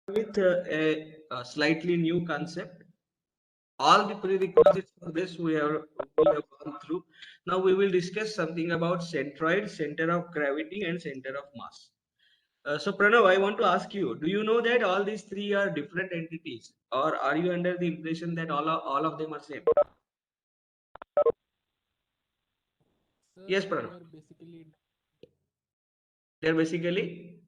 with a slightly new concept. All the prerequisites for this we have gone through. Now we will discuss something about centroid, center of gravity, and center of mass. So Pranav, I want to ask you: do you know that all these three are different entities, or are you under the impression that all of them are same? Sir, Yes, they Pranav. are basically They're basically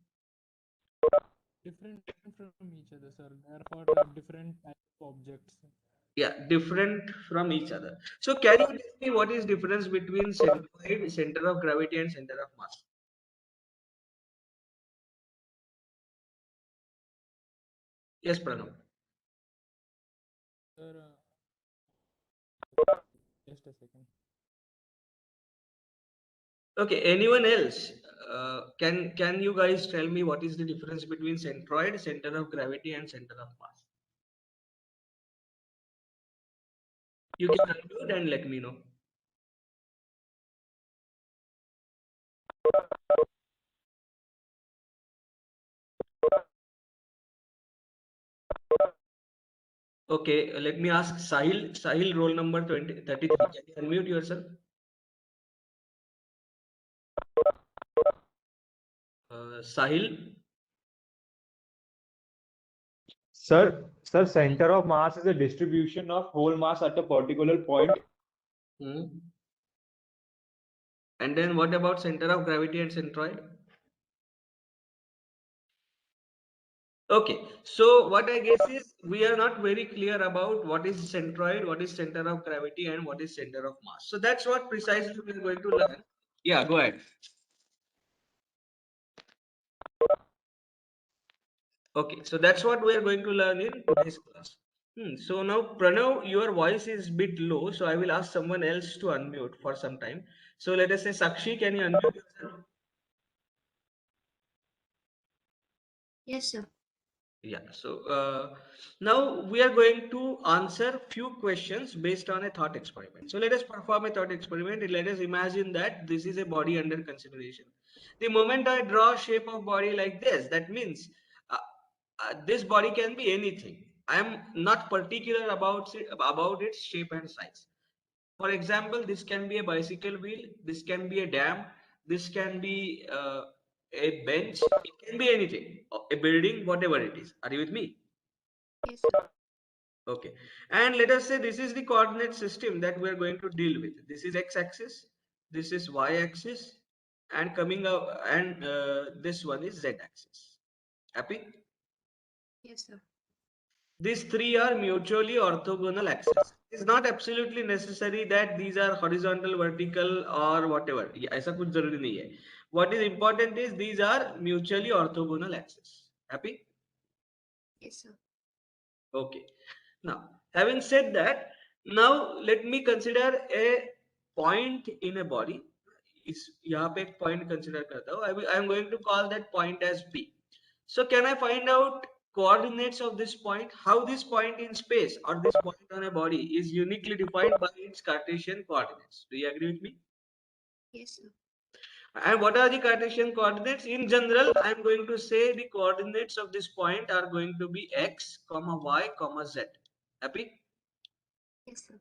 different from each other, sir. Therefore, different type of objects. different from each other. So can you tell me what is difference between centroid, center of gravity, and center of mass? Yes, Pranav. Sir, just a second. Okay, anyone else? Can you guys tell me what is the difference between centroid, center of gravity, and center of mass? You can unmute and let me know. Okay, let me ask Sahil. Sahil, roll number 33. Can you unmute yourself? Sahil. Sir, center of mass is a distribution of whole mass at a particular point. Hmm. And then what about center of gravity and centroid? Okay, so what I guess is we are not very clear about what is centroid, what is center of gravity, and what is center of mass. So that's what precisely we are going to learn. Yeah, go ahead. Okay, so that's what we are going to learn in today's class. So now, Pranav, your voice is bit low, so I will ask someone else to unmute for some time. So let us say, Sakshi, can you unmute yourself? Yes, sir. Yeah, so now we are going to answer few questions based on a thought experiment. So let us perform a thought experiment. Let us imagine that this is a body under consideration. The moment I draw a shape of body like this, that means this body can be anything. I am not particular about its shape and size. For example, this can be a bicycle wheel, this can be a dam, this can be a bench, it can be anything, a building, whatever it is. Are you with me? Yes, sir. Okay. And let us say this is the coordinate system that we are going to deal with. This is x-axis, this is y-axis, and coming up, and this one is z-axis. Happy? Yes, sir. These three are mutually orthogonal axes. It's not absolutely necessary that these are horizontal, vertical, or whatever. ऐसा कुछ जरूरी नहीं है. What is important is these are mutually orthogonal axes. Happy? Yes, sir. Okay. Now, having said that, now let me consider a point in a body. इस यहाँ पे एक point consider करता हूँ. I am going to call that point as P. So can I find out coordinates of this point? How this point in space or this point on a body is uniquely defined by its Cartesian coordinates? Do you agree with me? Yes, sir. And what are the Cartesian coordinates? In general, I am going to say the coordinates of this point are going to be x, comma y, comma z. Happy? Yes, sir.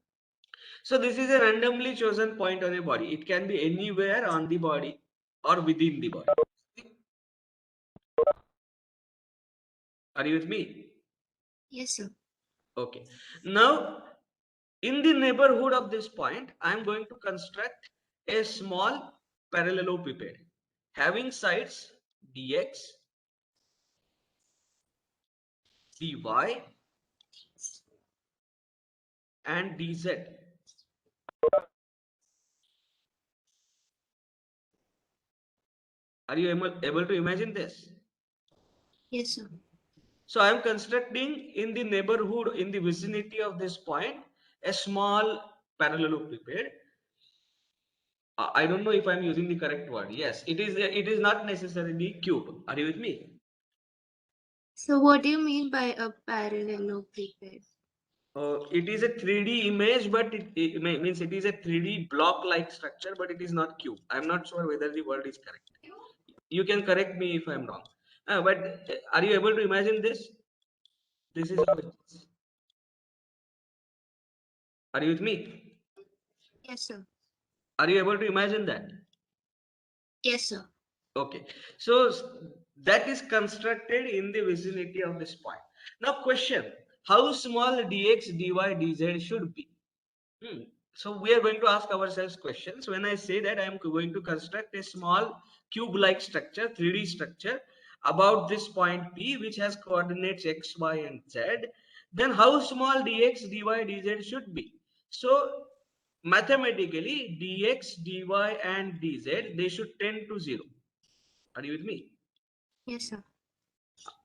So this is a randomly chosen point on a body. It can be anywhere on the body or within the body. Are you with me? Yes, sir. Okay. Now, in the neighborhood of this point, I am going to construct a small parallelepiped having sides dx, dy, and dz. Are you able to imagine this? Yes, sir. So I am constructing in the neighborhood, in the vicinity of this point, a small parallelepiped. I don't know if I'm using the correct word. Yes, it is. It is not necessarily cube. Are you with me? So what do you mean by a parallelepiped? It is a 3D image, but it means it is a 3D block-like structure, but it is not cube. I'm not sure whether the word is correct. You can correct me if I'm wrong. But are you able to imagine this? This is how it is. Are you with me? Yes, sir. Are you able to imagine that? Yes, sir. Okay, so that is constructed in the vicinity of this point. Now question, how small dx, dy, dz should be? So we are going to ask ourselves questions. When I say that I am going to construct a small cube-like structure, 3D structure about this point P, which has coordinates x, y, and z, then how small dx, dy, dz should be? So mathematically, dx, dy, and dz, they should tend to 0. Are you with me? Yes, sir.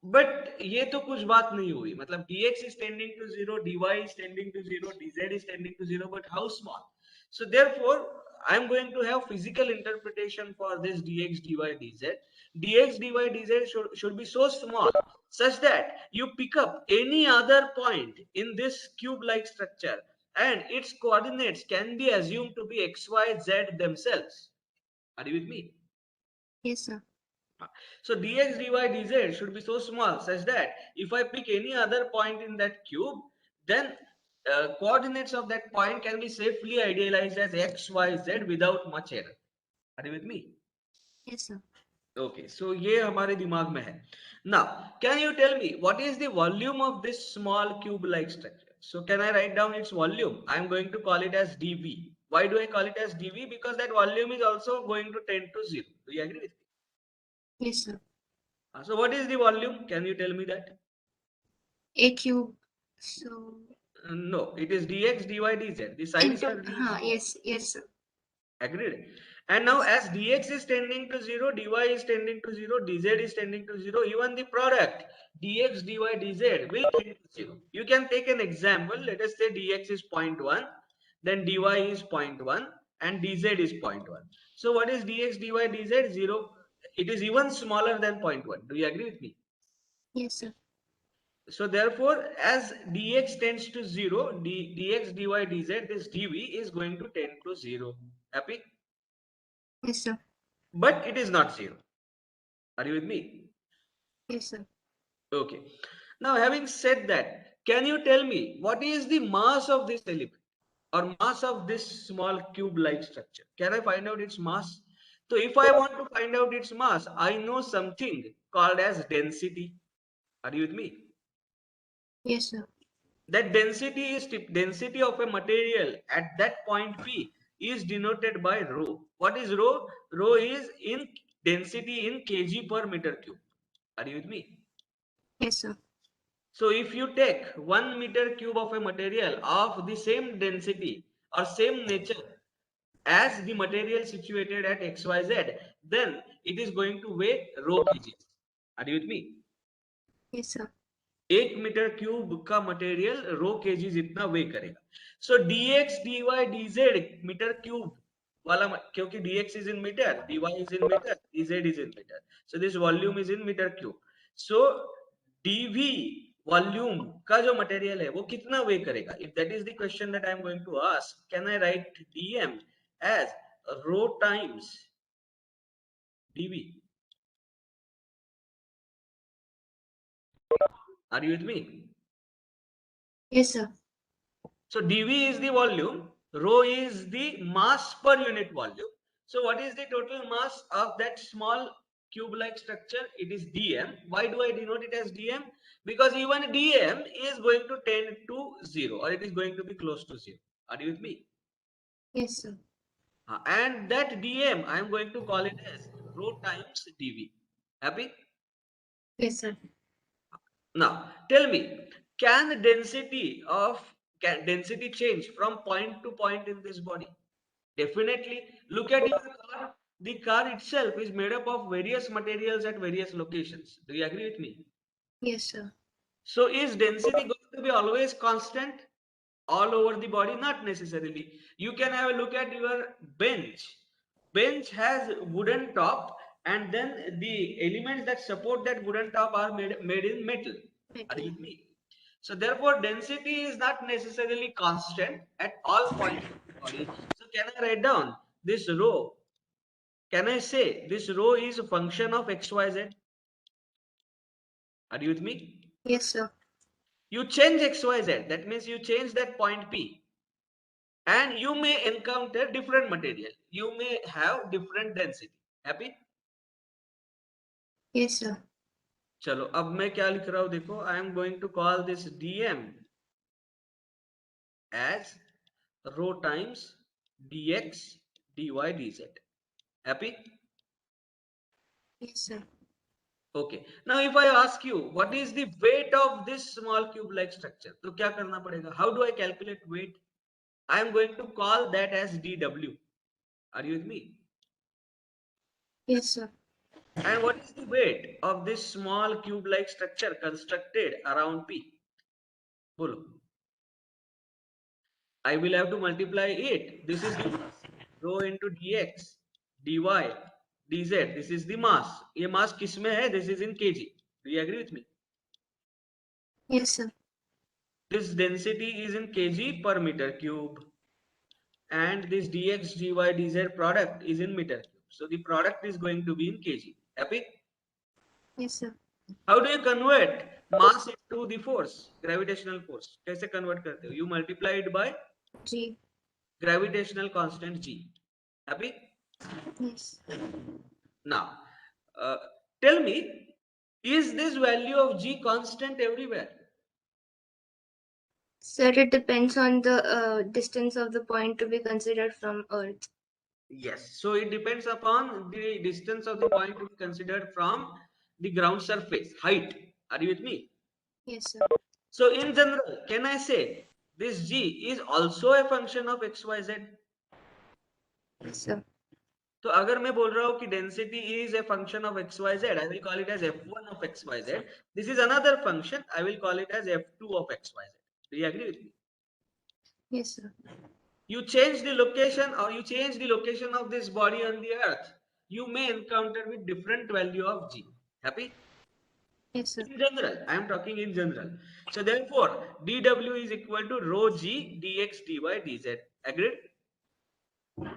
But ये तो कुछ बात नहीं हुई, मतलब dx is tending to 0, dy is tending to 0, dz is tending to 0, but how small? So therefore I am going to have physical interpretation for this dx, dy, dz. Dx, dy, dz should be so small such that you pick up any other point in this cube like structure and its coordinates can be assumed to be x, y, z themselves. Are you with me? Yes, sir. So dx, dy, dz should be so small such that if I pick any other point in that cube, then coordinates of that point can be safely idealized as x, y, z without much error. Are you with me? Yes, sir. Okay, so ये हमारे दिमाग में है. Now, can you tell me what is the volume of this small cube-like structure? So can I write down its volume? I am going to call it as dV. Why do I call it as dV? Because that volume is also going to tend to 0. Do you agree with me? Yes, sir. So what is the volume? Can you tell me that? A cube. So No, it is dx, dy, dz. The sides into are reused. yes, yes, sir. Agreed. And now as dx is tending to 0, dy is tending to 0, dz is tending to 0, even the product dx, dy, dz will tend to 0. You can take an example. Let us say dx is 0.1, then dy is 0.1, and dz is 0.1. So what is dx, dy, dz? 0. It is even smaller than 0.1. Do you agree with me? Yes, sir. So therefore, as dx tends to 0, dx, dy, dz, this dv is going to tend to 0. Happy? Yes, sir. But it is not 0. Are you with me? Yes, sir. Okay. Now, having said that, can you tell me what is the mass of this element or mass of this small cube-like structure? Can I find out its mass? So if I want to find out its mass, I know something called as density. Are you with me? Yes, sir. That density of a material at that point P is denoted by rho. What is rho? Rho is in density in kg per meter cube. Are you with me? Yes, sir. So if you take 1 meter cube of a material of the same density or same nature as the material situated at XYZ, then it is going to weigh rho kgs. Are you with me? Yes, sir. 1 metre cube का material rho KG जितना weigh करेगा. So dx, dy, dz metre cube वाला, क्योंकि dx is in meter, dy is in meter, dz is in meter. So this volume is in meter cube. So dv volume का जो material है वो कितना वे करेगा? If that is the question that I am going to ask, can I write dm as rho times dv? Are you with me? Yes, sir. So dV is the volume, rho is the mass per unit volume. So what is the total mass of that small cube-like structure? It is dm. Why do I denote it as dm? Because even dm is going to tend to 0, or it is going to be close to 0. Are you with me? Yes, sir. And that dm, I am going to call it as rho times dV. Happy? Yes, sir. Now, tell me, can density change from point to point in this body? Definitely. Look at your car. The car itself is made up of various materials at various locations. Do you agree with me? Yes, sir. So is density going to be always constant all over the body? Not necessarily. You can have a look at your bench. Bench has wooden top, and then the elements that support that wooden top are made in metal. Are you Metal. with me? So therefore, density is not necessarily constant at all points of the body. So can I write down this rho? Can I say this rho is a function of XYZ? Are you with me? Yes, sir. You change XYZ, that means you change that point P, and you may encounter different material. You may have different density. Happy? Yes, sir. चलो अब मैं क्या लिख रहा हूं देखो. I am going to call this dm as rho times dx dy dz. Happy? Yes, sir. Okay. Now if I ask you what is the weight of this small cube like structure, तो क्या करना पड़ेगा? How do I calculate weight? I am going to call that as dw. Are you with me? Yes, sir. And what is the weight of this small cube like structure constructed around P? बोलो. I will have to multiply it. This is the rho into dx, dy, dz. This is the mass. ये mass किस में है? This is in kg. Do you agree with me? Yes, sir. This density is in kg per meter cube, and this dx, dy, dz product is in meter cube. So the product is going to be in kg. Happy? Yes, sir. How do you convert mass into the force, gravitational force? कैसे convert करते हो? You multiply it by G. gravitational constant g. Happy? Yes. Now, uh, tell me, is this value of g constant everywhere? Sir, it depends on the distance of the point to be considered from Earth. Yes. So it depends upon the distance of the point to be considered from the ground surface, height. Are you with me? Yes, sir. So in general, can I say this g is also a function of xyz? Yes, sir. तो अगर मैं बोल रहा हूँ कि density is a function of xyz, I will call it as f1 of xyz. This is another function, I will call it as f2 of xyz. Do you agree with me? Yes, sir. You change the location, or you change the location of this body on the earth, you may encounter with different value of g. Happy? Yes, sir. In general, I am talking in general. So therefore, dw is equal to rho g dx dy dz. Agreed?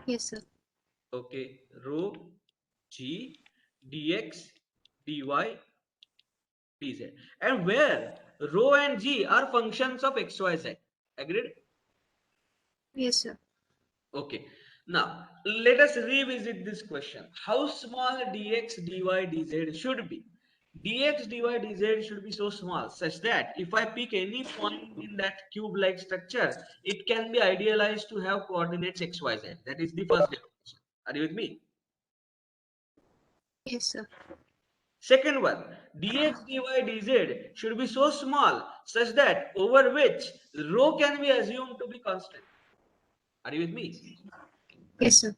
Yes, sir. Okay, rho g dx dy dz, and where rho and g are functions of xyz. Agreed? Yes, sir. Okay. Now let us revisit this question. How small dx dy dz should be? Dx dy dz should be so small such that if I pick any point in that cube like structure, it can be idealized to have coordinates xyz. That is the first definition. Are you with me? Yes, sir. Second one, dx dy dz should be so small such that over which rho can be assumed to be constant. Are you with me? Yes, sir.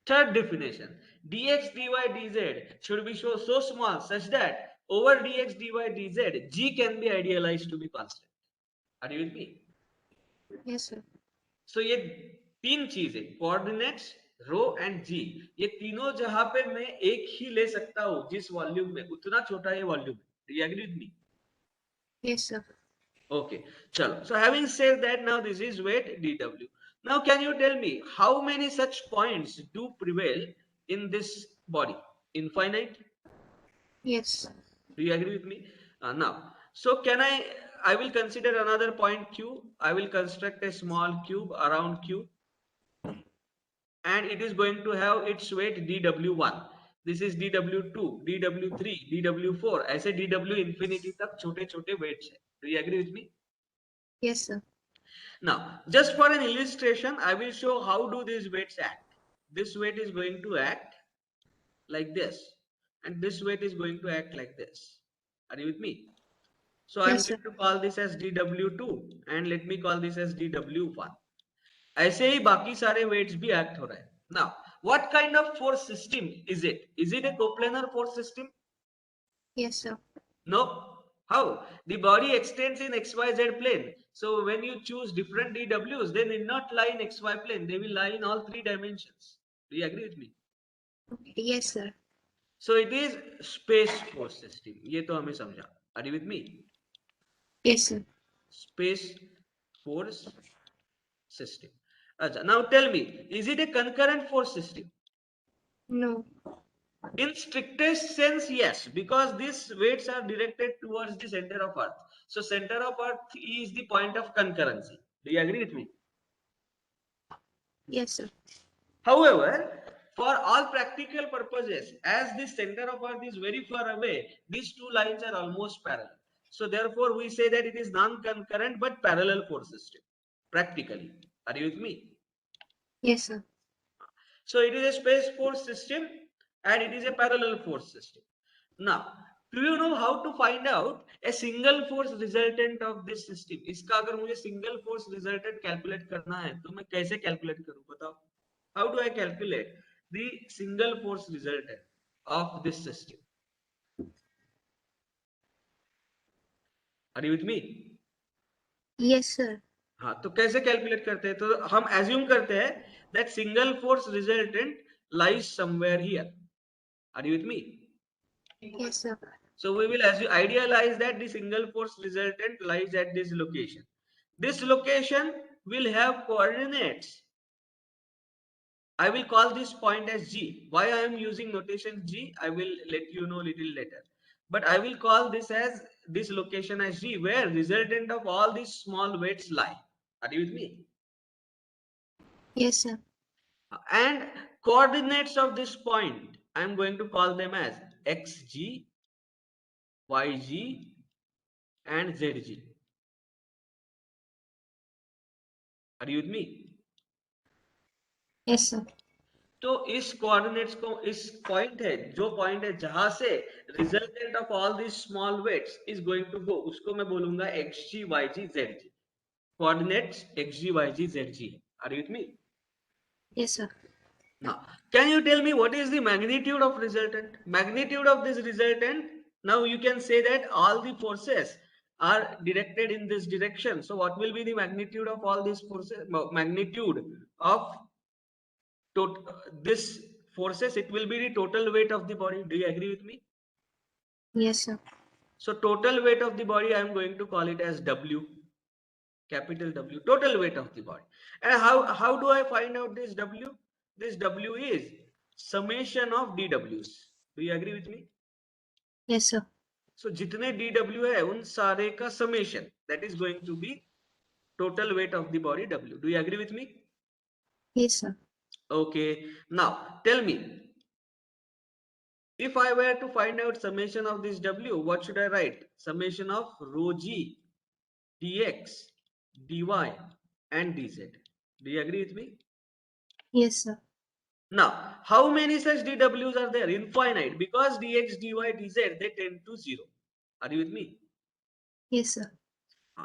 Third definition, dx dy dz should be so small such that over dx dy dz g can be idealized to be constant. Are you with me? Yes, sir. So ये तीन चीजें, coordinates, row and जी, ये तीनों जहां पे मैं एक ही ले सकता हूं जिस वॉल्यूम में, उतना छोटा ये वॉल्यूम है. Do you agree with me? Yes, sir. Okay, chalo. So having said that, now this is weight dw. Now can you tell me how many such points do prevail in this body? Infinite? Yes. Do you agree with me? Now, so I will consider another point Q. I will construct a small cube around Q, and it is going to have its weight dw1. This is dw2, dw3, dw4. ऐसे dw infinity तक छोटे छोटे weights है. Do you agree with me? Yes, sir. Now, just for an illustration, I will show how do these weights act. This weight is going to act like this, and this weight is going to act like this. Are you with me? So I'm Yes, sir. going to call this as dw2, and let me call this as dw1. ऐसे ही बाकी सारे weights भी act हो रहा है. Now, what kind of force system is it? Is it a coplanar force system? Yes, sir. No. How? The body extends in XYZ plane. So when you choose different DWs, they need not lie in XY plane. They will lie in all three dimensions. Do you agree with me? Yes, sir. So it is space force system. ये तो हमें समझा. Are you with me? Yes, sir. Space force system. अच्छा, now tell me, is it a concurrent force system? No. In strictest sense, yes, because these weights are directed towards the center of Earth. So center of Earth is the point of concurrency. Do you agree with me? Yes, sir. However, for all practical purposes, as the center of Earth is very far away, these two lines are almost parallel. So therefore, we say that it is non-concurrent but parallel force system. Practically, are you with me? Yes, sir. So it is a space force system and it is a parallel force system. Now, do you know how to find out a single force resultant of this system? इसका अगर मुझे single force resultant calculate करना है तो मैं कैसे calculate करूं बताओ? How do I calculate the single force resultant of this system? Are you with me? Yes, sir. हाँ तो कैसे कैलकुलेट करते हैं तो हम एज्यूम करते हैं that single force resultant lies somewhere here. Are you with me? Yes, sir. So we will idealize that the single force resultant lies at this location. This location will have coordinates. I will call this point as G. Why I am using notation G, I will let you know little later. But I will call this location as G, where resultant of all these small weights lie. Are you with me? Yes, sir. And coordinates of this point, I am going to call them as XG, YG, and ZG. Are you with me? Yes, sir. तो इस coordinates को इस point है जो point है जहां से resultant of all this small weights is going to go उसको मैं बोलूंगा XG YG ZG. Coordinates XG YG ZG. Are you with me? Yes, sir. Now, can you tell me what is the magnitude of resultant? Magnitude of this resultant. Now you can say that all the forces are directed in this direction. So what will be the magnitude of all these forces? Magnitude of this forces, it will be the total weight of the body. Do you agree with me? Yes, sir. So total weight of the body, I am going to call it as W, capital W, total weight of the body. And how do I find out this W? This W is summation of DWs. Do you agree with me? Yes, sir. So जितने DW है उन सारे का summation, that is going to be total weight of the body W. Do you agree with me? Yes, sir. Okay. Now tell me, if I were to find out summation of this W, what should I write? Summation of rho G, dx, dy, and dz. Do you agree with me? Yes, sir. Now, how many such dWs are there? Infinite, because dx, dy, dz, they tend to 0. Are you with me? Yes, sir.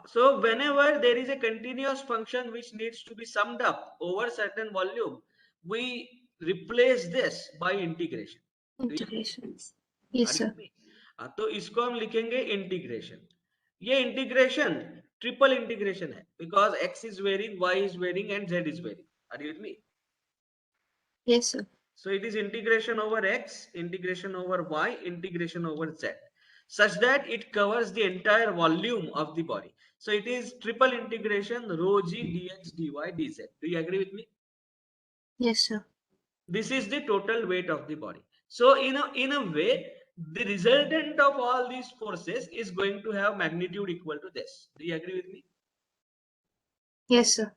So, whenever there is a continuous function which needs to be summed up over certain volume, we replace this by integration. Integration. Yes, Are you sir. with me? तो इसको हम लिखेंगे integration. ये integration triple integration है because x is varying, y is varying, and z is varying. Are you with me? Yes, sir. So it is integration over x, integration over y, integration over z, such that it covers the entire volume of the body. So it is triple integration rho g dx dy dz. Do you agree with me? Yes, sir. This is the total weight of the body. So in a way, the resultant of all these forces is going to have magnitude equal to this. Do you agree with me? Yes, sir.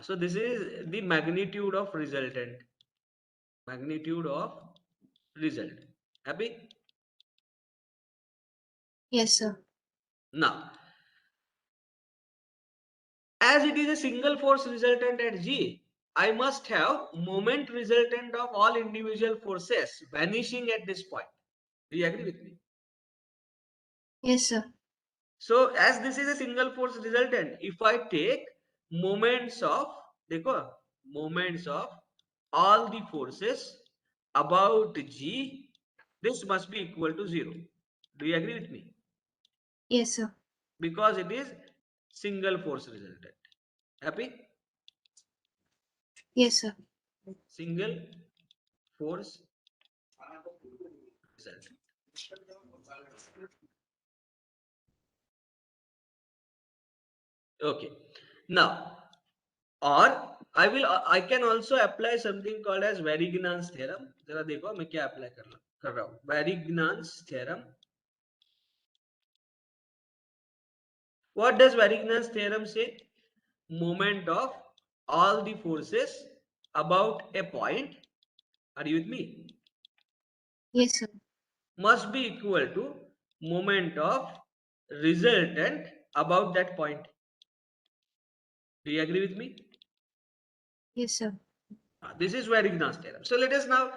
So this is the magnitude of resultant. Magnitude of result. Happy? Yes, sir. Now, as it is a single force resultant at G, I must have moment resultant of all individual forces vanishing at this point. Do you agree with me? Yes, sir. So as this is a single force resultant, if I take moments of, देखो, moments of all the forces about G, this must be equal to 0. Do you agree with me? Yes, sir. Because it is single force resultant. Happy? Yes, sir. Single force resultant. Okay. Now, or I can also apply something called as Varignan's theorem. जरा देखो मैं क्या apply कर रहा हूँ. Varignan's theorem. What does Varignan's theorem say? Moment of all the forces about a point, are you with me, Yes, sir. must be equal to moment of resultant about that point. Do you agree with me? Yes, sir. This is Varignan's theorem. So let us now,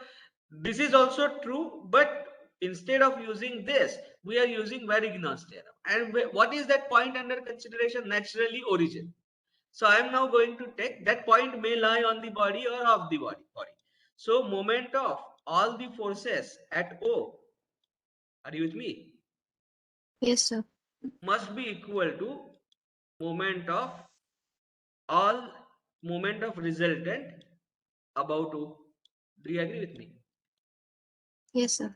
this is also true, but instead of using this, we are using Varignan's theorem. And what is that point under consideration? Naturally, origin. So I am now going to take that point may lie on the body or off the body. So moment of all the forces at O, are you with me, Yes, sir. must be equal to moment of all moment of resultant about O. Do you agree with me? Yes, sir.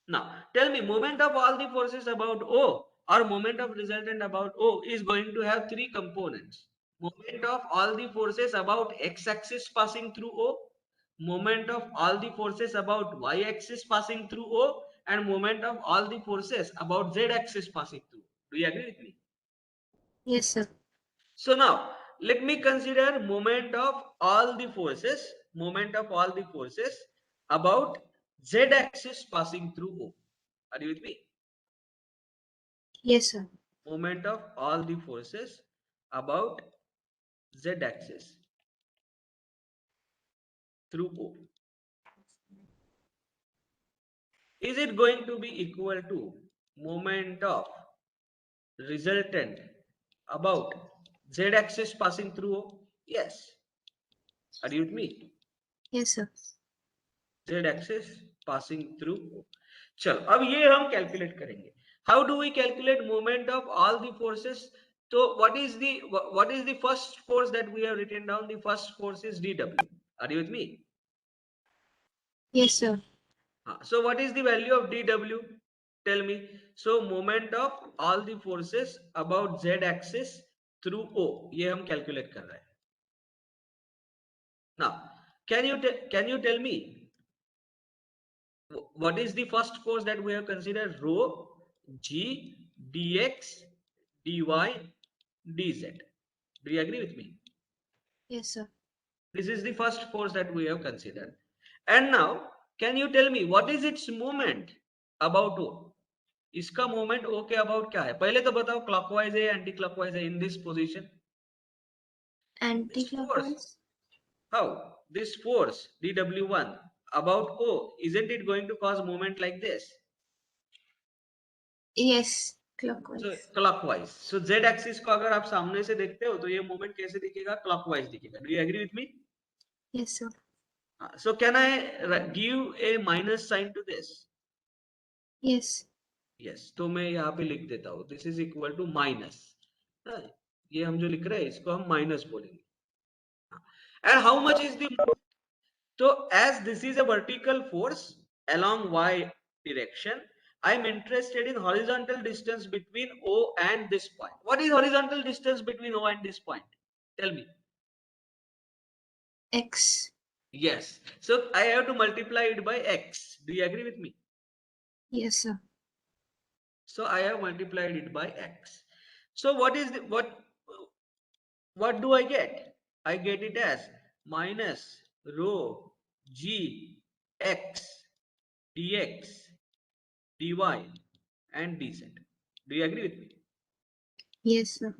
Now tell me, moment of all the forces about O or moment of resultant about O is going to have three components. Moment of all the forces about x-axis passing through O, moment of all the forces about y-axis passing through O, and moment of all the forces about z-axis passing through. Do you agree with me? Yes, sir. So now let me consider moment of all the forces about z-axis passing through O. Are you with me? Yes, sir. Moment of all the forces about z-axis through O. Is it going to be equal to moment of resultant about z-axis passing through O? Yes. Are you with me? Yes, sir. Z-axis passing through O. चलो अब ये हम calculate करेंगे. How do we calculate moment of all the forces? So what is the first force that we have written down? The first force is dW. Are you with me? Yes, sir. So what is the value of dW? Tell me. So moment of all the forces about z axis through O, ये हम calculate कर रहे हैं. Now can you tell me what is the first force that we have considered? Rho g dx dy dz. Do you agree with me? Yes, sir. This is the first force that we have considered. And now can you tell me what is its moment about O? इसका moment ओ के about क्या है? पहले तो बताओ clockwise है anti clockwise है in this position. This force, Anti-clockwise? how this force dw1 about O, isn't it going to cause movement like this? Yes, So clockwise. clockwise. So z axis को अगर आप सामने से देखते हो तो ये मोमेंट कैसे दिखेगा? क्लॉकवाइज दिखेगा. Do you agree with me? Yes, sir. So can I give a minus sign to this? Yes. Yes. तो मैं यहाँ पे लिख देता हूँ. This is equal to minus. ये हम जो लिख रहे हैं इसको हम माइनस बोलेंगे. And how much is the moment? So as this is a vertical force along y direction, I'm interested in horizontal distance between O and this point. What is horizontal distance between O and this point? Tell me. X. Yes. So I have to multiply it by x. Do you agree with me? Yes, sir. So I have multiplied it by x. So what do I get? I get it as minus rho g x dx dy and dz. Do you agree with me? Yes, sir.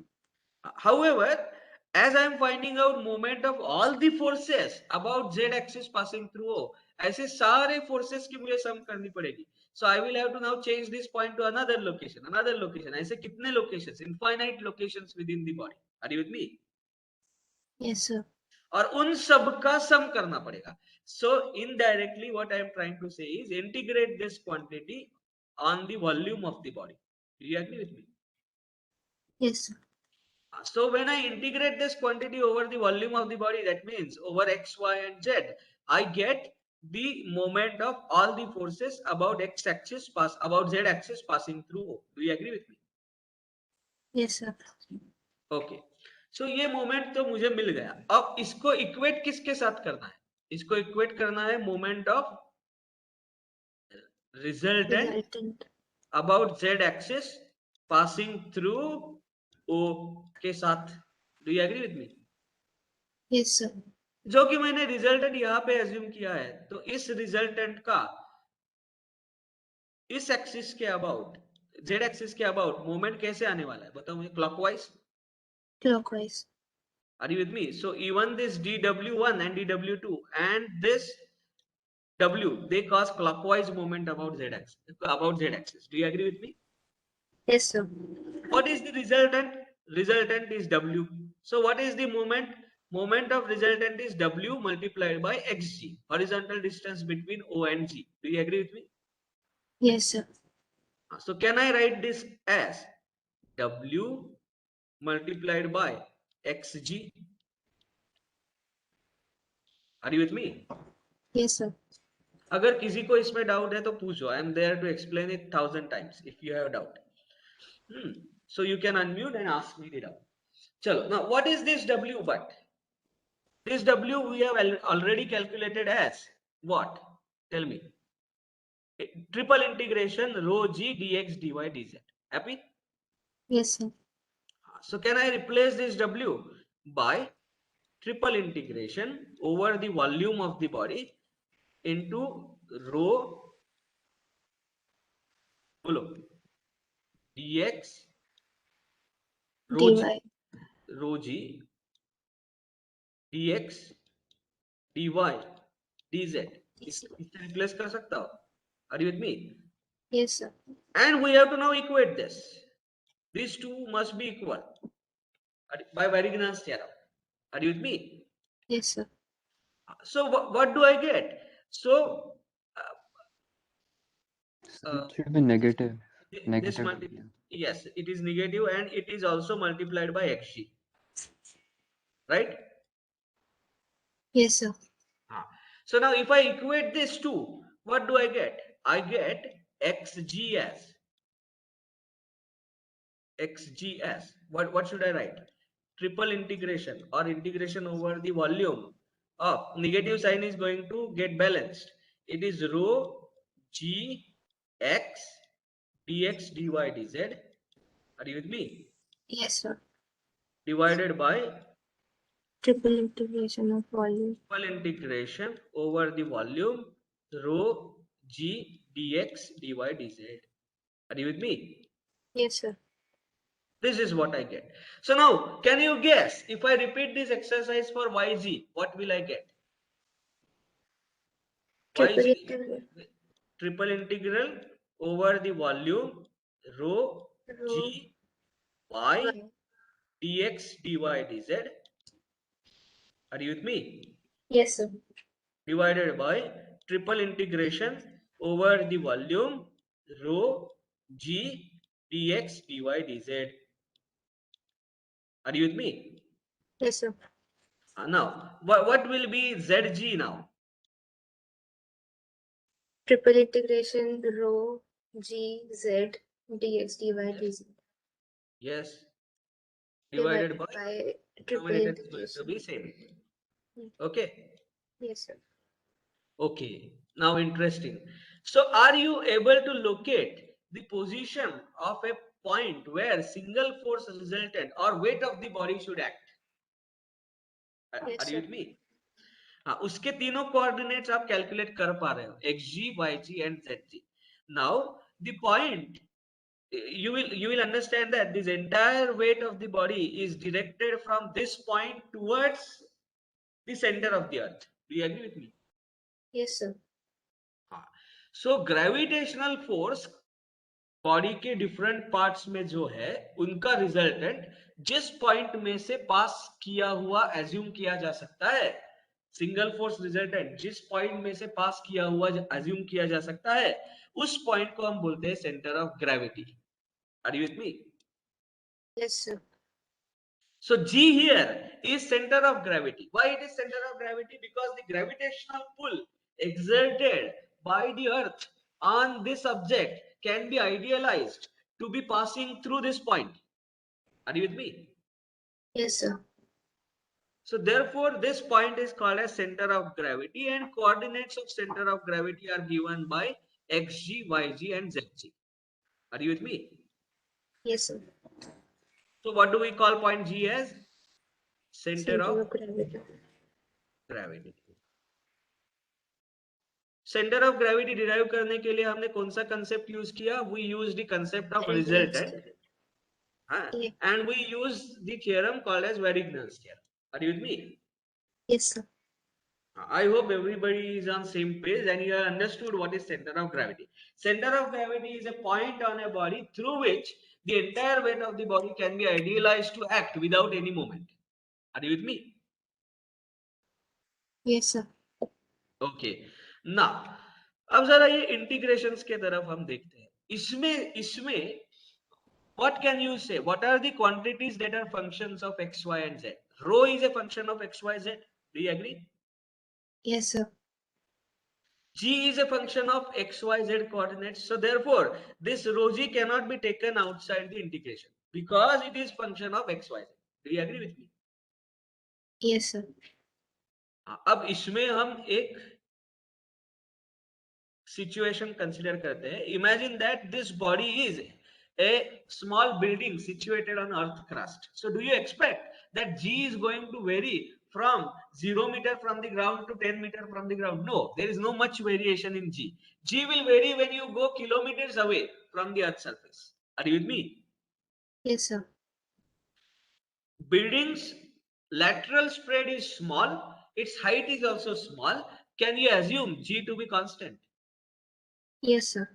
However, as I am finding out moment of all the forces about z axis passing through O, ऐसे सारे forces की मुझे sum करनी पड़ेगी. So I will have to now change this point to another location. ऐसे कितने locations? Infinite locations within the body. Are you with me? Yes, sir. और उन सब का sum करना पड़ेगा. So indirectly what I am trying to say is integrate this quantity on the volume of the body. Do you agree with me? Yes, sir. So when I integrate this quantity over the volume of the body, that means over x, y, and z, I get the moment of all the forces about x-axis about z-axis passing through O. Do you agree with me? Yes, sir. Okay. सो ये moment तो मुझे मिल गया. अब इसको equate किसके साथ करना है? इसको इक्वेट करना है moment of resultant Resultant. About z axis passing through O के साथ. Do you agree with me? Yes, sir. जो कि मैंने रिजल्टेंट यहाँ पे एज्यूम किया है, तो इस रिजल्टेंट का इस एक्सिस के अबाउट, z एक्सिस के अबाउट मोमेंट कैसे आने वाला है बताओ मुझे. Clockwise. Clockwise. Are you with me? So even this dw1 and dw2 and this w, they cause clockwise movement about z axis. Do you agree with me? Yes, sir. What is the resultant? Resultant is w. So what is the moment? Moment of resultant is w multiplied by xg, horizontal distance between O and G. Do you agree with me? Yes, sir. So can I write this as w multiplied by xg? Are you with me? Yes, sir. अगर किसी को इसमें doubt है तो पूछो. I am there to explain it 1000 times if you have doubt. So you can unmute and ask me the doubt. Chalo, now what is this w? But this w we have already calculated as what? Tell me. Triple integration rho g dx dy dz. Happy? Yes, sir. So can I replace this w by triple integration over the volume of the body into rho dx rho Dy. g, rho g dx dy dz. इससे replace कर सकता हो. Are you with me? Yes, sir. And we have to now equate this. These two must be equal by Varignan's theorem. Are you with me? Yes, sir. So what do I get? So It should be negative. this Negative. yes, it is negative and it is also multiplied by xg. Right? Yes, sir. So now if I equate these two, what do I get? I get xg as what should I write? Triple integration or integration over the volume of negative sign is going to get balanced. It is rho g x dx dy dz. Are you with me? Yes, sir. Divided by Triple integration of volume. triple integration over the volume rho g dx dy dz. Are you with me? Yes, sir. This is what I get. So now, can you guess if I repeat this exercise for yg, what will I get? Triple Yg, integral. triple integral over the volume rho g y dx dy dz. Are you with me? Yes, sir. Divided by triple integration over the volume rho g dx dy dz. Are you with me? Yes, sir. Now, what will be zg now? Triple integration rho g z dx dy dz. Yes. Divided by triple denominator is going to integration. be same. Okay. Yes, sir. Okay. Now interesting. So are you able to locate the position of a point where single force resultant or weight of the body should act? Yes, Are you sir. with me? हाँ, उसके तीनों coordinates आप calculate कर पा रहे हो, xg, yg and zg. Now the point you will understand that this entire weight of the body is directed from this point towards the center of the earth. Do you agree with me? Yes, sir. So gravitational force body के different parts में जो है उनका resultant जिस point में से पास किया हुआ एज्यूम किया जा सकता है, सिंगल फोर्स रिजल्टेंट जिस पॉइंट में से पास किया हुआ एज्यूम किया जा सकता है, उस पॉइंट को हम बोलते हैं centre of gravity. Are you with me? Yes, sir. So G here is center of gravity. Why it is center of gravity? Because the gravitational pull exerted by the earth on this object can be idealized to be passing through this point. Are you with me? Yes, sir. So therefore, this point is called as center of gravity, and coordinates of center of gravity are given by xg, yg, and zg. Are you with me? Yes, sir. So what do we call point G as? Center Center of of gravity. gravity. Center of gravity derive करने के लिए हमने कौन सा concept use किया? We used the concept of resultant, Yeah. and we used the theorem called as Varignon's theorem. Are you with me? Yes, sir. I hope everybody is on same page and you have understood what is center of gravity. Center of gravity is a point on a body through which the entire weight of the body can be idealized to act without any movement. Are you with me? Yes, sir. Okay ना, अब जरा ये integrations के तरफ हम देखते हैं. इसमें इसमें what can you say, what are the quantities that are functions of x, y and z? Rho is a function of x, y, z. Do you agree? Yes, sir. G is a function of x, y, z coordinates. So therefore this rho g cannot be taken outside the integration because it is function of x, y, z. Do you agree with me? Yes, sir. अब इसमें हम एक situation consider करते हैं. Imagine that this body is a small building situated on earth crust. So do you expect that G is going to vary from 0 meter from the ground to 10 meter from the ground? No, there is no much variation in G. G will vary when you go kilometers away from the earth's surface. Are you with me? Yes, sir. Buildings lateral spread is small, its height is also small. Can you assume G to be constant? Yes, sir.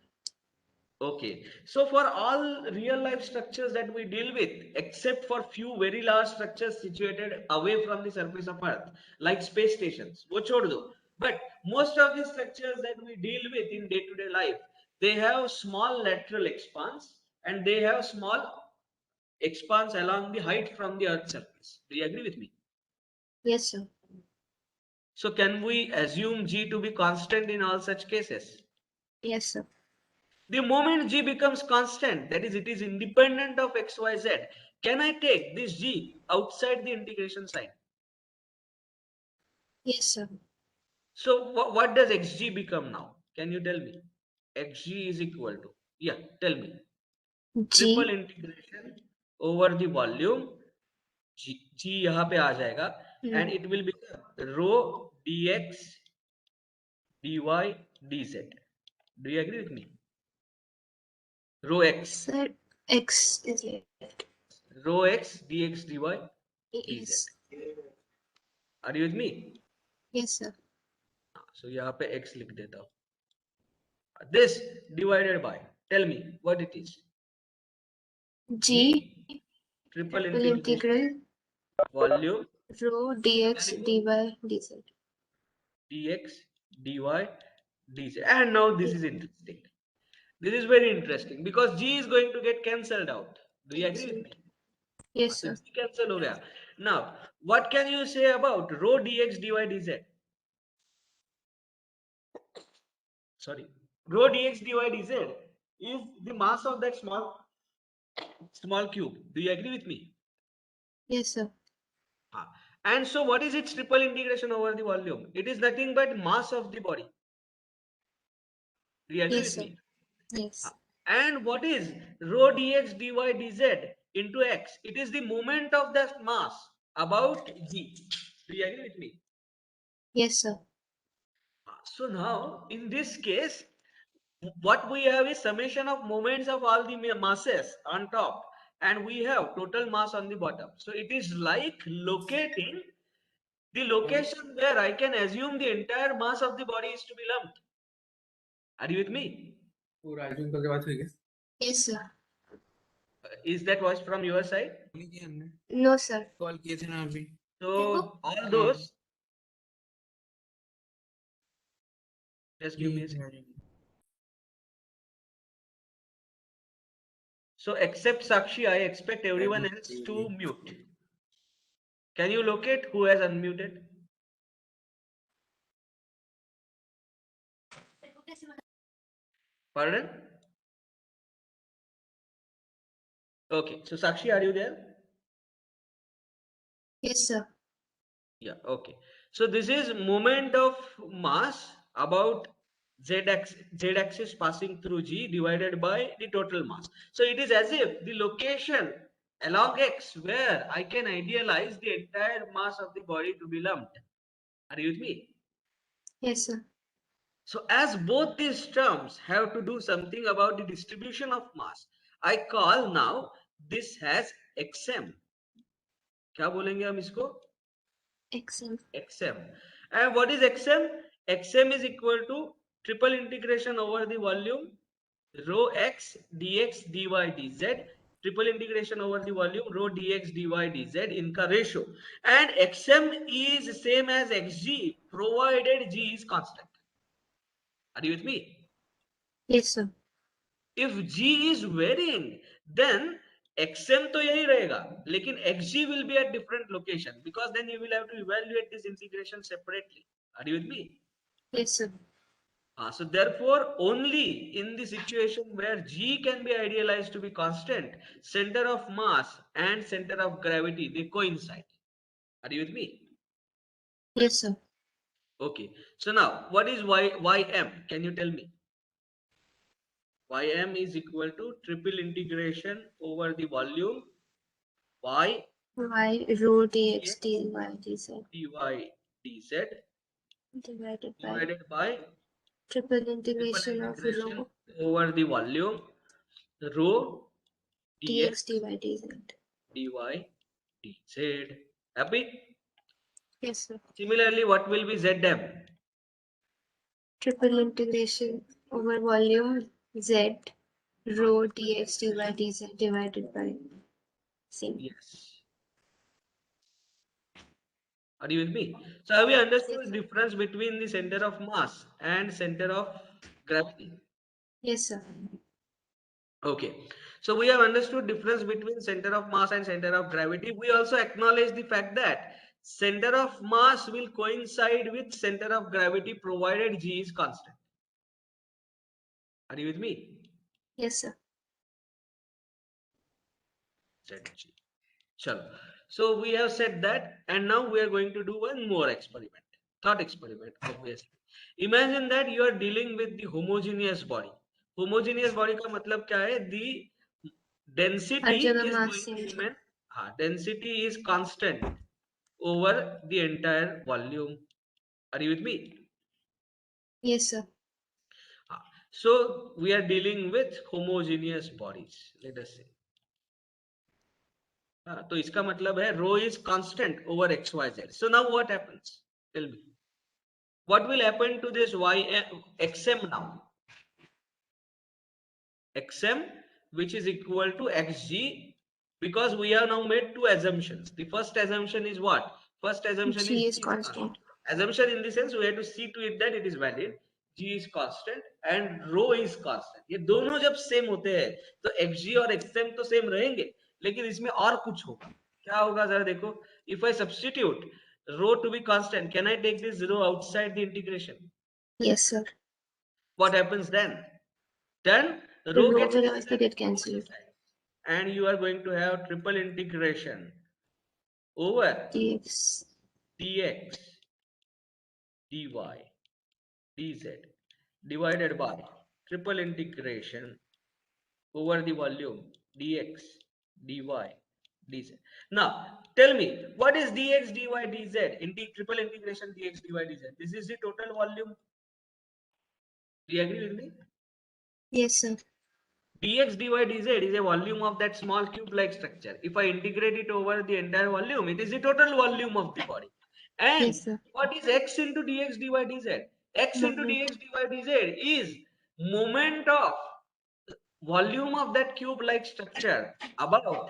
Okay, so for all real life structures that we deal with, except for few very large structures situated away from the surface of Earth, like space stations, wo chhod do. But most of the structures that we deal with in day-to-day life, they have small lateral expanse and they have small expanse along the height from the Earth's surface. Do you agree with me? Yes, sir. So can we assume G to be constant in all such cases? Yes, sir. The moment G becomes constant, that is, it is independent of x, y, z, can I take this G outside the integration sign? Yes, sir. So what does xg become now? Can you tell me? Xg is equal to, yeah, tell me. Triple G. integration over the volume. G यहाँ पे आ जाएगा and Hmm. it will become rho dx dy dz. Do you agree with me? Rho x. Sir, X is left. Rho x dx dy dz. Yes. Are you with me? Yes, sir. So यहाँ पे x लिख देता हूँ. This divided by, tell me what it is. G. Triple Triple integration integral volume rho dx dy dz. dx dy dz. And now this is interesting. This is very interesting because g is going to get cancelled out. Do you agree with me? Yes, So sir. g cancel हो गया. Now what can you say about rho dx dy dz? Sorry, rho dx dy dz is the mass of that small cube. Do you agree with me? Yes, sir. And so what is its triple integration over the volume? It is nothing but mass of the body. Do you agree Yes, with sir. me? Yes. And what is rho dx dy dz into x? It is the moment of that mass about g. Do you agree with me? Yes, sir. So now in this case, what we have is summation of moments of all the masses on top, and we have total mass on the bottom. So it is like locating the location where I can assume the entire mass of the body is to be lumped. Are you with me? Yes, sir. Is that was from your side? No, sir. So all those, just give me a second. So except Sakshi, I expect everyone else to mute. Can you locate who has unmuted? Pardon? Okay, so Sakshi, are you there? Yes, sir. Yeah, okay. So this is moment of mass about z axis passing through G divided by the total mass. So it is as if the location along X where I can idealize the entire mass of the body to be lumped. Are you with me? Yes, sir. So as both these terms have to do something about the distribution of mass, I call now this has XM. क्या बोलेंगे हम इसको? XM. XM. And what is XM? XM is equal to triple integration over the volume rho x dx dy dz, triple integration over the volume rho dx dy dz इनका ratio, and XM is same as xg provided g is constant. Are you with me? Yes, sir. If g is varying, then xm तो यही रहेगा, लेकिन xg will be at different location, because then you will have to evaluate this integration separately. Are you with me? Yes, sir. So therefore, only in the situation where g can be idealized to be constant, center of mass and center of gravity, they coincide. Are you with me? Yes, sir. Okay. So now, what is ym? Can you tell me? Ym is equal to triple integration over the volume y Y rho dx dy dz dy dz divided by divided by triple triple integration of integration rho over the volume rho dx dx dy dz. dy dz. Happy? Yes, sir. Similarly, what will be zm? Triple integration over volume z rho dx dy dz divided by same. Yes. Are you with me? So have you understood Yes, the difference between the center of mass and center of gravity? yes, sir. Okay. So we have understood difference between center of mass and center of gravity. We also acknowledge the fact that center of mass will coincide with center of gravity provided g is constant. Are you with me? Yes, sir. Zg. Chalo. So we have said that, and now we are going to do one more experiment. Thought experiment, obviously. Imagine that you are dealing with the homogeneous body. Homogeneous body का मतलब क्या है? The density हर जगह is mass going same to था. remain. Density is constant over the entire volume. Are you with me? Yes, sir. So we are dealing with homogeneous bodies. Let us say. तो इसका मतलब है rho is constant over xyz. So now what happens? Tell me. What will happen to this xm now? Xm, which is equal to xg, because we have now made two assumptions. The first assumption is what? First assumption is G is g is constant. constant. Assumption in the sense we have to see to it that it is valid. G is constant and rho is constant. ये दोनों जब same होते हैं तो xg और xm तो same रहेंगे, लेकिन इसमें और कुछ होगा. क्या होगा जरा देखो. If I substitute rho to be constant, can I take this rho outside the integration? Yes, sir. What happens then? Then The rho rho gets will also cancelled get both the cancelled. sides, and you are going to have triple integration over Dx. dx dy dz divided by triple integration over the volume dx dy dz. Now tell me, what is dx dy dz in the triple integration dx dy dz? This is the total volume. Do you agree with me? Yes, sir. Dx dy dz is a volume of that small cube-like structure. If I integrate it over the entire volume, it is the total volume of the body. And Yes, sir. what is x into dx dy dz? X into Moment. dx dy dz is moment of volume of that cube-like structure about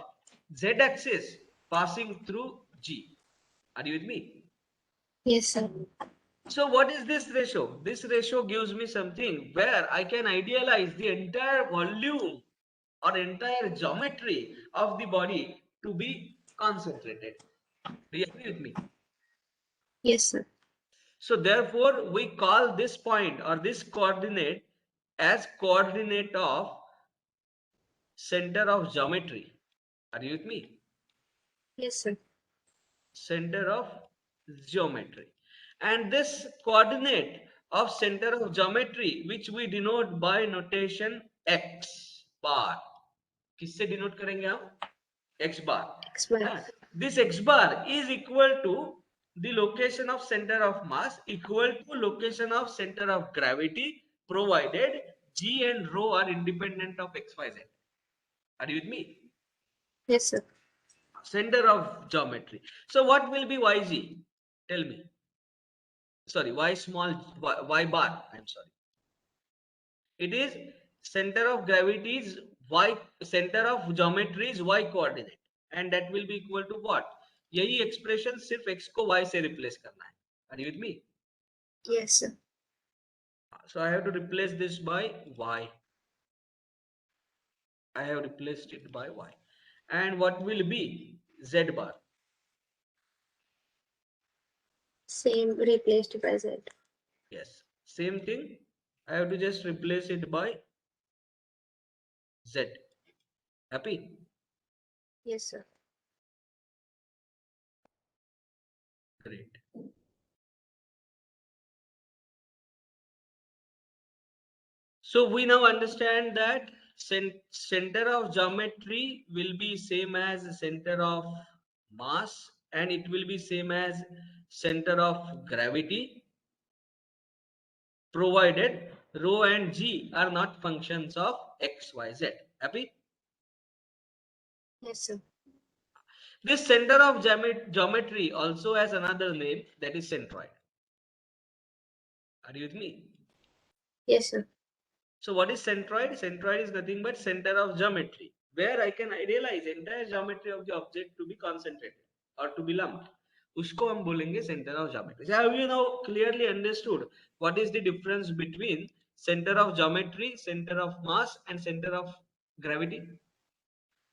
z-axis passing through G. Are you with me? Yes, sir. So what is this ratio? This ratio gives me something where I can idealize the entire volume or entire geometry of the body to be concentrated. Do you agree with me? Yes, sir. So therefore, we call this point or this coordinate as coordinate of center of geometry. Are you with me? Yes, sir. center of geometry. And this coordinate of center of geometry, which we denote by notation x bar. किससे denote करेंगे हम? X bar. X bar. This x bar is equal to the location of center of mass equal to location of center of gravity, provided g and rho are independent of x, y, z. Are you with me? Yes, sir. Center of geometry. So what will be yg? Tell me. Sorry, y small, y bar. I'm sorry. It is center of gravity is y, center of geometry is y coordinate, and that will be equal to what? यही expression सिर्फ x को y से replace करना है. Are you with me? Yes, sir. So I have to replace this by y. I have replaced it by y. And what will be z bar? Same replaced by Z. Yes, same thing. I have to just replace it by z. Happy? Yes, sir. Great. So we now understand that center of geometry will be same as center of mass, and it will be same as center of gravity, provided rho and g are not functions of x, y, z. Happy? Yes, sir. This center of geometry also has another name, that is centroid. Are you with me? Yes, sir. So what is centroid? Centroid is nothing but center of geometry, where I can idealize entire geometry of the object to be concentrated or to be lumped. उसको हम बोलेंगे center of geometry. So have you now clearly understood what is the difference between center of geometry, center of mass, and center of gravity?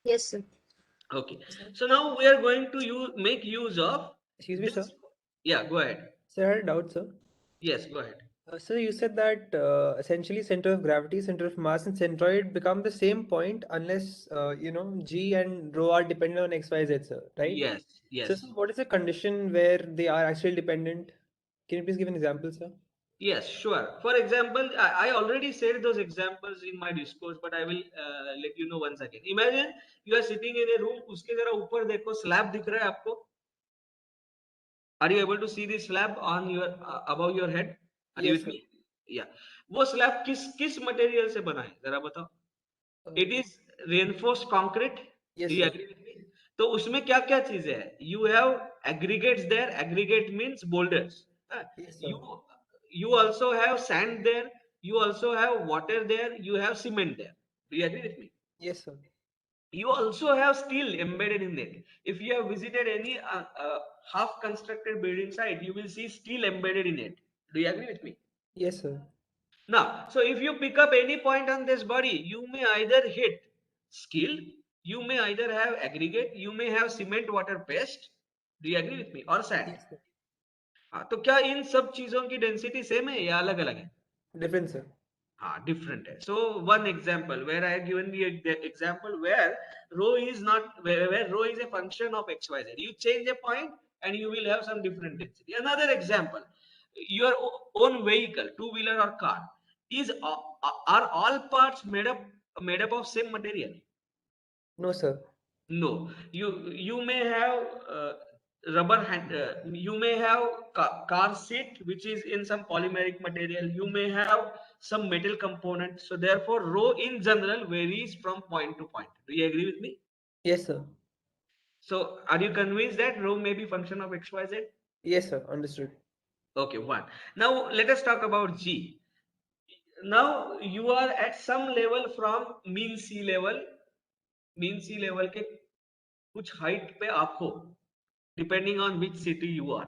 Yes, sir. Okay. So now we are going to make use of. Excuse me, sir. Yeah, go ahead. Sir, I had a doubt, sir. Yes, go ahead. Sir, you said that essentially center of gravity, center of mass, and centroid become the same point unless g and rho are dependent on x, y, z, sir, right? Yes, So, yes. sir, what is the condition where they are actually dependent? Can you please give an example, sir? Yes, sure. For example, I already said those examples in my discourse, but I will let you know once again. Imagine you are sitting in a room, उसके जरा ऊपर देखो, slab दिख रहा है आपको? Are you able to see the slab on your above your head? Are you Yes, with sir. me? Yeah. वो slab किस material से बना है? जरा बताओ. It is reinforced concrete. Yes, Do you sir. agree with me? तो उसमें क्या क्या चीजें हैं? You have aggregates there. Aggregate means boulders. Yes, sir. You also have sand there. You also have water there. You have cement there. Do you agree with me? Yes, sir. You also have steel embedded in it. If you have visited any half constructed building site, you will see steel embedded in it. Do you agree with me? Yes, sir. Now, so if you pick up any point on this body, you may either hit steel, you may either have aggregate, you may have cement water paste. Do you agree with me? Or sand. Yes, sir. हाँ, तो क्या इन सब चीजों की density same है या अलग अलग है? Different, sir. हाँ, different है. So one example where I have given the example where rho is not where rho is a function of x, y, z. You change a point and you will have some different density. Another example, your own vehicle, two-wheeler or car, are all parts made up of same material? No, sir. No. You may have rubber hand. You may have car seat which is in some polymeric material. You may have some metal component. So therefore, rho in general varies from point to point. Do you agree with me? Yes, sir. So are you convinced that rho may be function of x, y, z? Yes, sir. Understood. Okay, one. Now let us talk about g. Now you are at some level from mean sea level के कुछ height पे आप हो, depending on which city you are.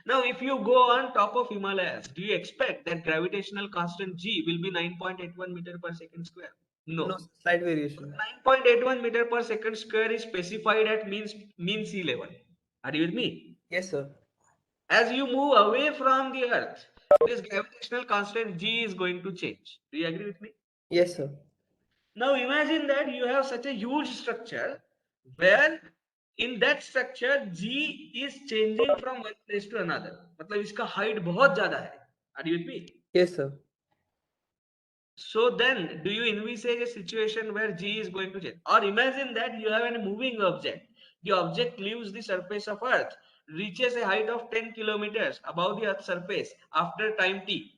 Now, if you go on top of Himalayas, do you expect that gravitational constant g will be 9.81 meter per second square? No. No, slight variation. 9.81 meter per second square is specified at mean sea level. Are you with me? Yes, sir. As you move away from the earth, this gravitational constant g is going to change. Do you agree with me? Yes, sir. Now imagine that you have such a huge structure where in that structure G is changing from one place to another. मतलब इसका height बहुत ज़्यादा है. Are you with me? Yes, sir. So then, do you envisage a situation where G is going to change? Or imagine that you have a moving object. The object leaves the surface of Earth, reaches a height of 10 kilometers above the Earth's surface after time t.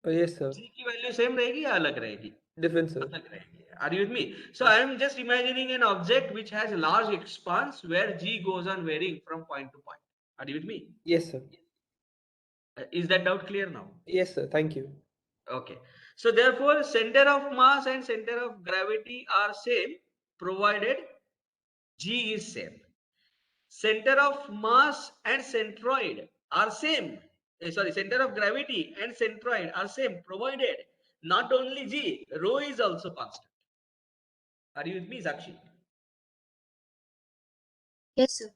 Oh, yes, sir. G की value same रहेगी या अलग रहेगी? Different, sir. अलग रहेगी. Are you with me? So I am just imagining an object which has a large expanse where G goes on varying from point to point. Are you with me? Yes, sir. Is that doubt clear now? Yes, sir. Thank you. Okay. So therefore, center of mass and center of gravity are same, provided G is same. Center of mass and centroid are same. Center of gravity and centroid are same, provided not only G, rho is also constant. Are you with me, Sakshi? Yes, sir.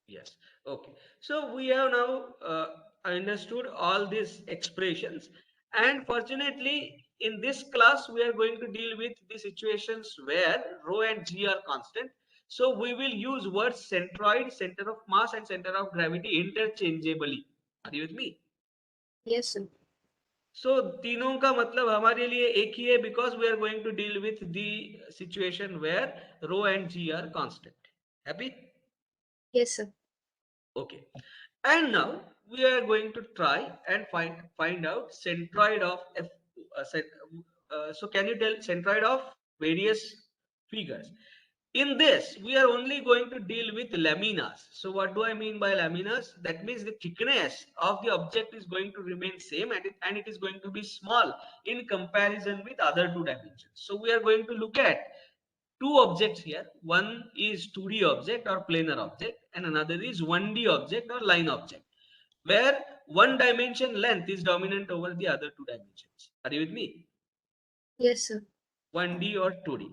Yes. Okay. So we have now understood all these expressions, and fortunately, in this class, we are going to deal with the situations where rho and G are constant. So we will use words centroid, center of mass, and center of gravity interchangeably. Are you with me? Yes, sir. So तीनों का मतलब हमारे लिए एक ही है, because we are going to deal with the situation where rho and G are constant. Happy? Yes, sir. Okay. And now we are going to try and find out centroid of so can you tell centroid of various figures? In this, we are only going to deal with laminas. So what do I mean by laminas? That means the thickness of the object is going to remain same, and it is going to be small in comparison with other two dimensions. So we are going to look at two objects here. One is 2D object or planar object, and another is 1D object or line object, where one dimension length is dominant over the other two dimensions. Are you with me? Yes, sir. 1D or 2D.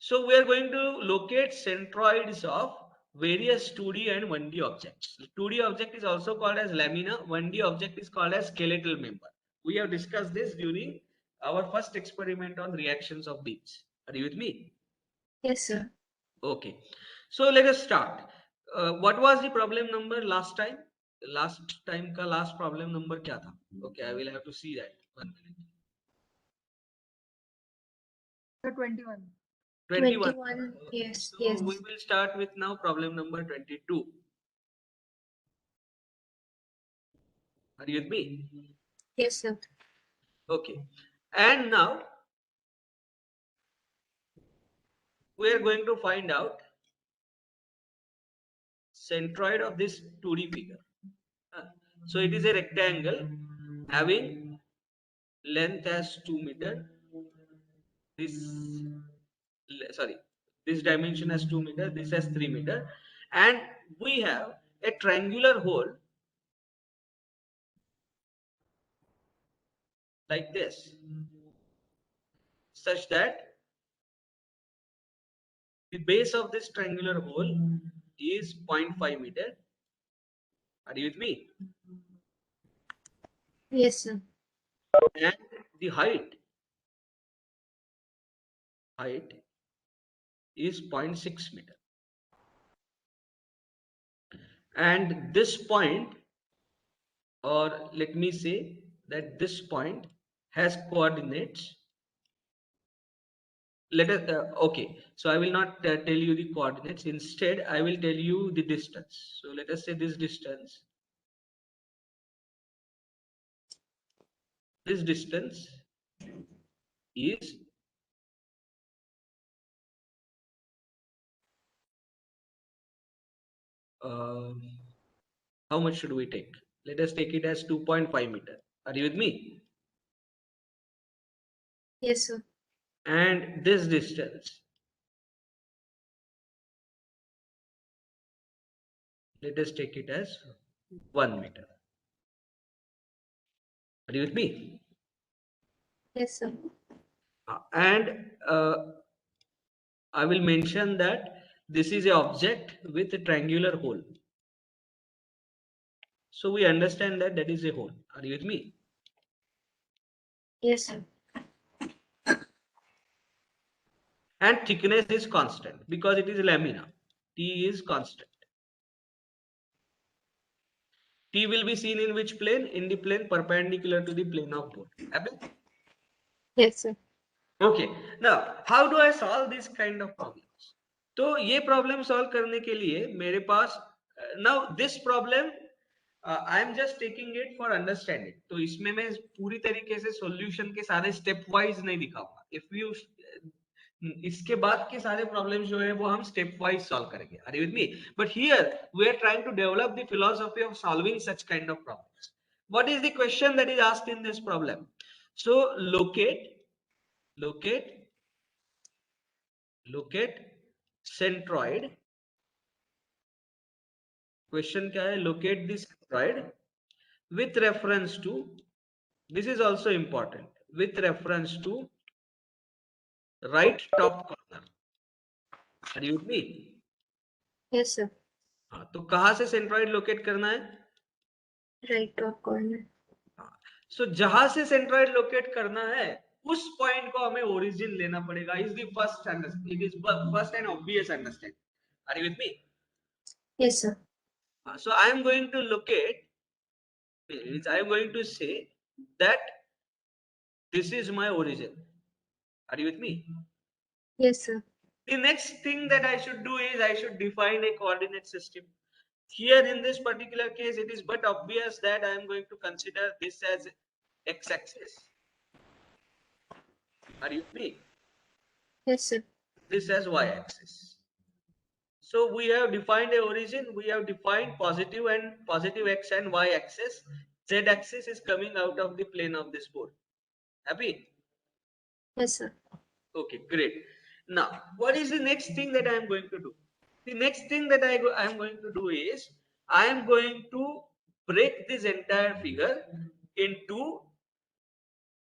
So we are going to locate centroids of various 2D and 1D objects. 2D object is also called as lamina. 1D object is called as skeletal member. We have discussed this during our first experiment on reactions of beams. Are you with me? Yes, sir. Okay. So let us start. What was the problem number last time? Last time का last problem number क्या था? Okay, I will have to see that. 1 minute. 21. 21. 21. Yes, So yes. we will start with now problem number 22. Are you with me? Yes, sir. Okay. And now we are going to find out centroid of this 2D figure. So it is a rectangle having length as 2 meter. This dimension has 2 meter, this has 3 meter, and we have a triangular hole like this, such that the base of this triangular hole is 0.5 meter. Are you with me? Yes, sir. And the height is 0.6 meter. And this point, or let me say that this point has coordinates. Let us okay, so I will not tell you the coordinates. Instead, I will tell you the distance. So let us say this distance is how much should we take? Let us take it as 2.5 meter. Are you with me? Yes, sir. And this distance, let us take it as 1 meter. Are you with me? Yes, sir. And I will mention that this is an object with a triangular hole. So we understand that that is a hole. Are you with me? Yes, sir. And thickness is constant because it is lamina. T is constant. T will be seen in which plane? In the plane perpendicular to the plane of board. Happy? Yes, sir. Okay. Now, how do I solve this kind of problems? तो ये problem solve करने के लिए मेरे पास now this problem I am just taking it for understanding. तो इसमें मैं पूरी तरीके से solution के सारे step wise नहीं दिखाऊंगा. If you इसके बाद के सारे प्रॉब्लम्स जो है वो हम स्टेप वाइज सॉल्व करेंगे. Are you with me? But here we are trying to develop the philosophy of solving such kind of problems. What is the question that is asked in this problem? So locate centroid. Question क्या है? Locate the centroid with reference to, this is also important, with reference to right top corner. Are you with me? Yes, sir. हाँ, तो कहाँ से centroid locate करना है? Right top corner. सो जहां से सेंट्रॉइड लोकेट करना है उस पॉइंट को हमें ओरिजिन लेना पड़ेगा. Is the first understanding. It is first and obvious understanding. Are you with me? Yes, sir. So I am going to locate, means I am going to say that this is my origin. Are you with me? Yes, sir. The next thing that I should do is I should define a coordinate system. Here in this particular case, it is but obvious that I am going to consider this as x-axis. Are you with me? Yes, sir. This as y-axis. So we have defined a origin. We have defined positive x and y-axis. Z-axis is coming out of the plane of this board. Happy? Yes, sir. Okay, great. Now, what is the next thing that I am going to do? The next thing that I am going to do is I am going to break this entire figure into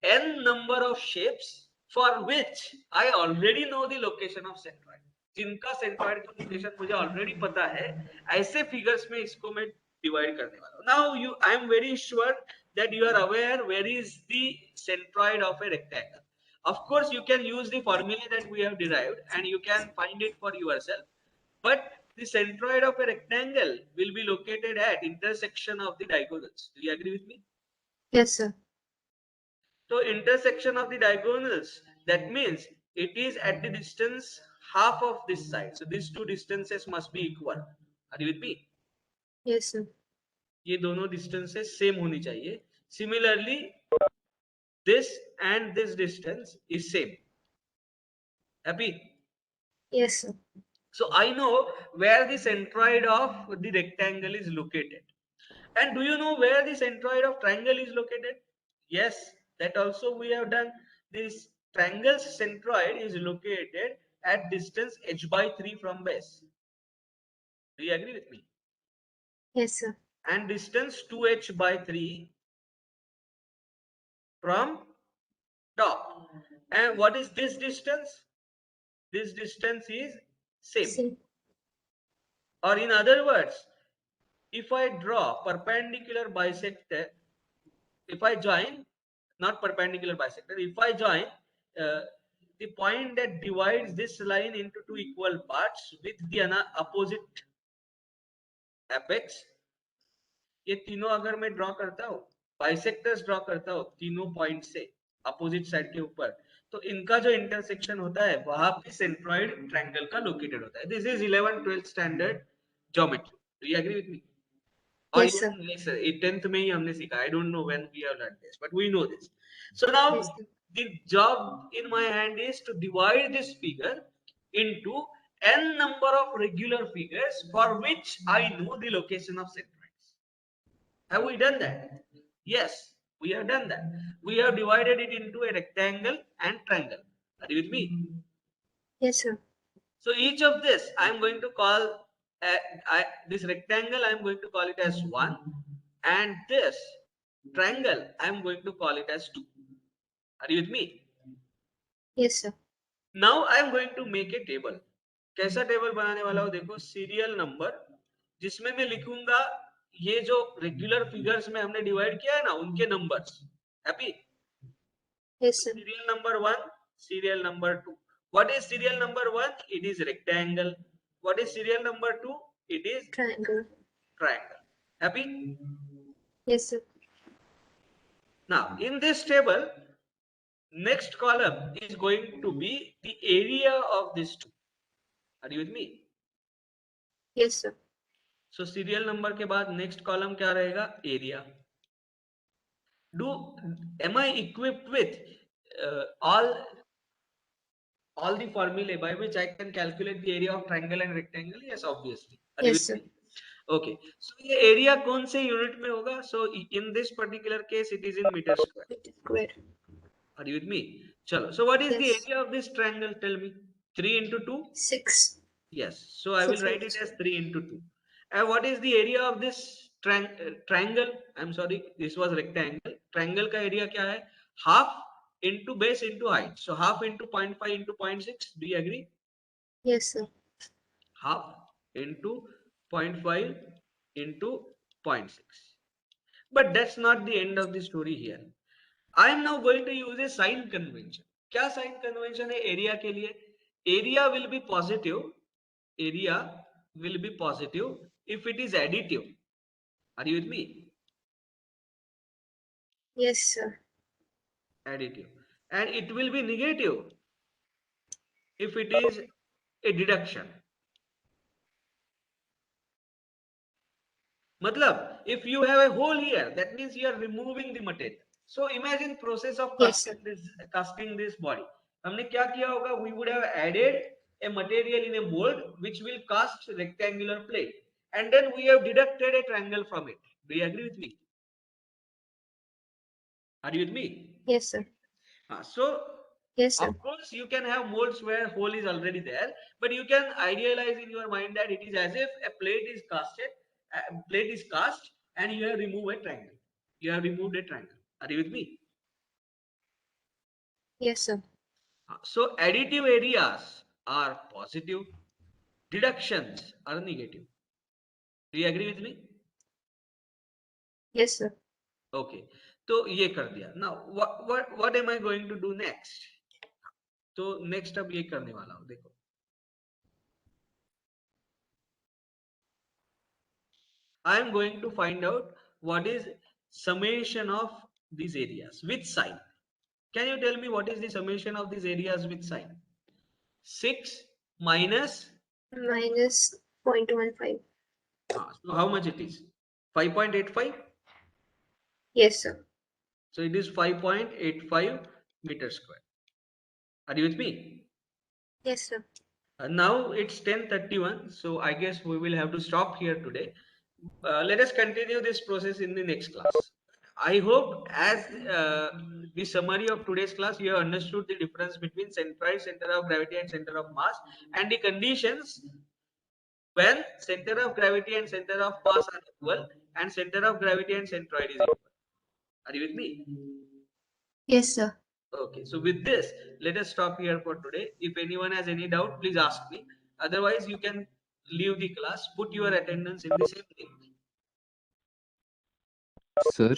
n number of shapes for which I already know the location of centroid. जिनका centroid का location मुझे already पता है, ऐसे figures में इसको मैं divide करने वाला हूँ. Now I am very sure that you are aware where is the centroid of a rectangle. Of course, you can use the formula that we have derived and you can find it for yourself. But the centroid of a rectangle will be located at intersection of the diagonals. Do you agree with me? Yes, sir. So intersection of the diagonals, that means it is at the distance half of this side. So these two distances must be equal. Are you with me? Yes, sir. ये दोनों distances same होनी चाहिए. Similarly, this and this distance is same. Happy? Yes, sir. So I know where the centroid of the rectangle is located. And do you know where the centroid of triangle is located? Yes, that also we have done. This triangle's centroid is located at distance h by 3 from base. Do you agree with me? Yes, sir. And distance 2h by 3 from top. And what is this distance? This distance is same. Same. Or in other words, if I draw perpendicular bisector, if I join, not perpendicular bisector, if I join the point that divides this line into two equal parts with the opposite apex, ये तीनों अगर मैं draw करता हूँ, bisectors draw करता हूँ तीनों point से अपोजिट साइड के ऊपर, तो इनका जो इंटरसेक्शन होता है वहां पे सेंट्रॉइड ट्रायंगल का लोकेटेड होता है. This is 11th-12th standard geometry. Do you agree with me? Yes, sir. Yes, sir. 10th में ही हमने सीखा. I don't know when we have learned this, but we know this. So now Yes, sir. the job in my hand is to divide this figure into n number of regular figures for which I know the location of centroids. Have we done that? Yes, we have done that. We have divided it into a rectangle and triangle. Are you with me? Yes, sir. So each of this I am going to call this rectangle I am going to call it as 1 and this triangle I am going to call it as 2. Are you with me? Yes, sir. Now I am going to make a table. कैसा table बनाने वाला हूँ देखो, serial number जिसमें मैं लिखूंगा ये जो रेगुलर फिगर्स में हमने डिवाइड किया है ना उनके numbers. Happy? Yes, sir. Serial number 1, serial number 2. What is serial number 1? It is rectangle. What is serial number 2? It is Triangle. triangle. Happy? Yes, sir. Now, in this table, next column is going to be the area of this two. Are you with me? Yes, sir. So serial number के बाद next column क्या रहेगा? Area. Am I equipped with all the formulae by which I can calculate the area of triangle and rectangle? Yes, obviously. Are you Yes, with sir. me? Okay. So ये area कौन से unit में होगा? So in this particular case, it is in meter square. Meter square. Are you with me? Chalo. So what is the Yes. area of this triangle? Tell me. 3 into 2? 6. Yes. So I will 6 write it meters. as 3 into 2. And what is the area of this triangle? I'm sorry, this was rectangle. Triangle का area क्या है? Half into base into height. So half into 0.5 into 0.6. Do you agree? Yes, sir. Half into 0.5 into 0.6. But that's not the end of the story here. I am now going to use a sign convention. क्या sign convention है area के लिए? Area will be positive. Area will be positive if it is additive. Are you with me? Yes, sir. Additive. And it will be negative if it is a deduction. Matlab, if you have a hole here, that means you are removing the material. So imagine process of Yes, casting this body. हमने क्या किया होगा? We would have added a material in a mold which will cast rectangular plate, and then we have deducted a triangle from it. Do you agree with me? Are you with me? Yes, sir. So Yes, sir. of course you can have molds where hole is already there, but you can idealize in your mind that it is as if a plate is cast and you have removed a triangle. You have removed a triangle. Are you with me? Yes, sir. So additive areas are positive, deductions are negative. Do you agree with me? Yes, sir. Okay. तो ये कर दिया. Now what am I going to do next? तो next अब ये करने वाला हूँ. देखो. I am going to find out what is summation of these areas with sign. Can you tell me what is the summation of these areas with sign? 6 minus, Minus 0.15. so how much it is? 5.85? Yes, sir. So it is 5.85 meters square. Are you with me? Yes, sir. Now it's 10:31, so I guess we will have to stop here today. Let us continue this process in the next class. I hope as the summary of today's class, you have understood the difference between centroid, center of gravity and center of mass, and the conditions when center of gravity and center of mass are equal and center of gravity and centroid is equal. Are you with me? Yes, sir. Okay, so with this, let us stop here for today. If anyone has any doubt, please ask me. Otherwise, you can leave the class, put your attendance in the same link. Sir,